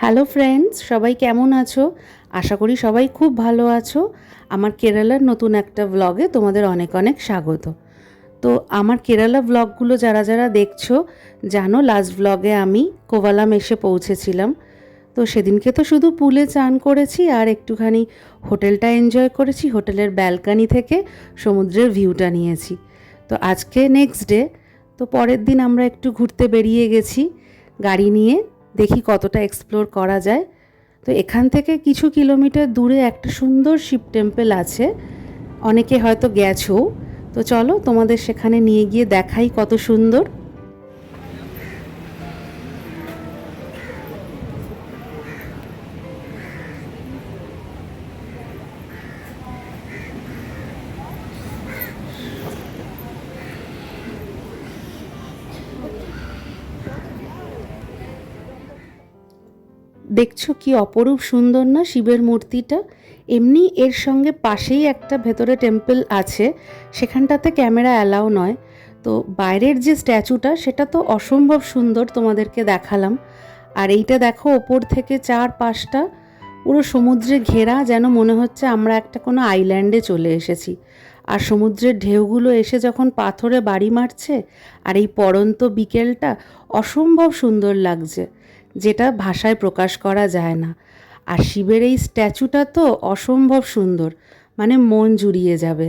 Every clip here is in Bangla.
হ্যালো ফ্রেন্ডস, সবাই কেমন আছো? আশা করি সবাই খুব ভালো আছো। আমার কেরালার নতুন একটা ব্লগে তোমাদের অনেক অনেক স্বাগত। তো আমার কেরালা ব্লগগুলো যারা যারা দেখছো জানো, লাস্ট ব্লগে আমি কোভালাম এসে পৌঁছেছিলাম। তো সেদিনকে তো শুধু পুলে চান করেছি আর একটুখানি হোটেলটা এনজয় করেছি। হোটেলের ব্যালকানি থেকে সমুদ্রের ভিউটা নিয়েছি। তো আজকে নেক্সট ডে, তো পরের দিন আমরা একটু ঘুরতে বেরিয়ে গেছি গাড়ি নিয়ে। দেখি কতটা এক্সপ্লোর করা যায়। তো এখান থেকে কিছু কিলোমিটার দূরে একটা সুন্দর শিব টেম্পল আছে, অনেকে হয়তো গেছো। তো চলো তোমাদের সেখানে নিয়ে গিয়ে দেখাই কত সুন্দর। দেখছো কি অপরূপ সুন্দর না শিবের মূর্তিটা। এমনি এর সঙ্গে পাশেই একটা ভেতরে টেম্পল আছে, সেখানটাতে ক্যামেরা অ্যালাউ নয়। তো বাইরের যে স্ট্যাচুটা সেটা তো অসম্ভব সুন্দর, তোমাদেরকে দেখালাম। আর এইটা দেখো, ওপর থেকে চার পাশটা পুরো সমুদ্রে ঘেরা, যেন মনে হচ্ছে আমরা একটা কোনো আইল্যান্ডে চলে এসেছি। আর সমুদ্রের ঢেউগুলো এসে যখন পাথরে বাড়ি মারছে, আর এই পড়ন্ত বিকেলটা অসম্ভব সুন্দর লাগছে, যেটা ভাষায় প্রকাশ করা যায় না। আর শিবের এই স্ট্যাচুটা তো অসম্ভব সুন্দর, মানে মন জুড়িয়ে যাবে।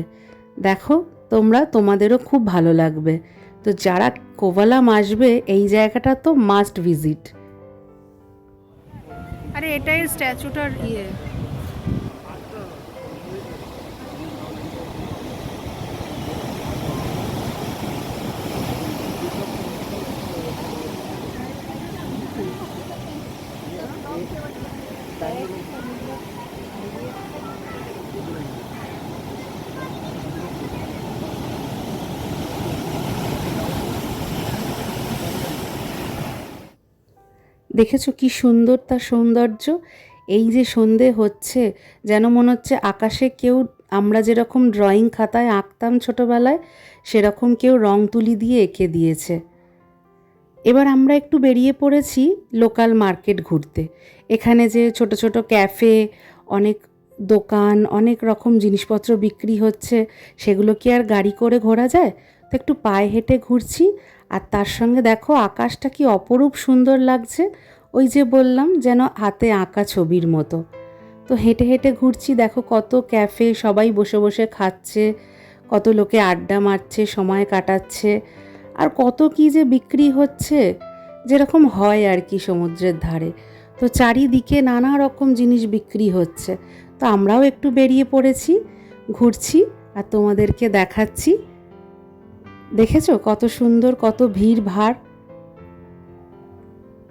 দেখো তোমরা, তোমাদেরও খুব ভালো লাগবে। তো যারা কোভালাম আসবে, এই জায়গাটা তো মাস্ট ভিজিট। আরে এটাই স্ট্যাচুটার ইয়ে। দেখেছো কি সুন্দর তার সৌন্দর্য। এই যে সন্ধে হচ্ছে, যেন মনে হচ্ছে আকাশে কেউ, আমরা যেরকম ড্রয়িং খাতায় আঁকতাম ছোটোবেলায়, সেরকম কেউ রং তুলি দিয়ে এঁকে দিয়েছে। এবার আমরা একটু বেরিয়ে পড়েছি লোকাল মার্কেট ঘুরতে। এখানে যে ছোট ছোট ক্যাফে, অনেক দোকান, অনেক রকম জিনিসপত্র বিক্রি হচ্ছে, সেগুলো কি আর গাড়ি করে ঘোরা যায়? তো একটু পায়ে হেঁটে ঘুরছি। আর তার সঙ্গে দেখো আকাশটা কি অপরূপ সুন্দর লাগছে। ওই যে বললাম, যেন হাতে আঁকা ছবির মতো। তো হেঁটে হেঁটে ঘুরছি, দেখো কত ক্যাফে, সবাই বসে বসে খাচ্ছে, কত লোকে আড্ডা মারছে, সময় কাটাচ্ছে। আর কত কি যে বিক্রি হচ্ছে, যেরকম হয় আর কি সমুদ্রের ধারে। তো চারিদিকে নানা রকম জিনিস বিক্রি হচ্ছে। তো আমরাও একটু বেরিয়ে পড়েছি, ঘুরছি আর তোমাদেরকে দেখাচ্ছি। দেখেছো কত সুন্দর, কত ভিড় ভাড়।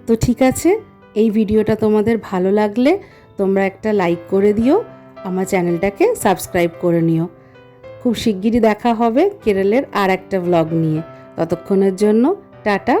তো ঠিক আছে, এই ভিডিওটা তোমাদের ভালো লাগলে তোমরা একটা লাইক করে দিও, আমার চ্যানেলটাকে সাবস্ক্রাইব করে নিও। খুব শিগগিরই দেখা হবে কেরলের আর একটা ব্লগ নিয়ে। ততক্ষণের জন্য টাটা।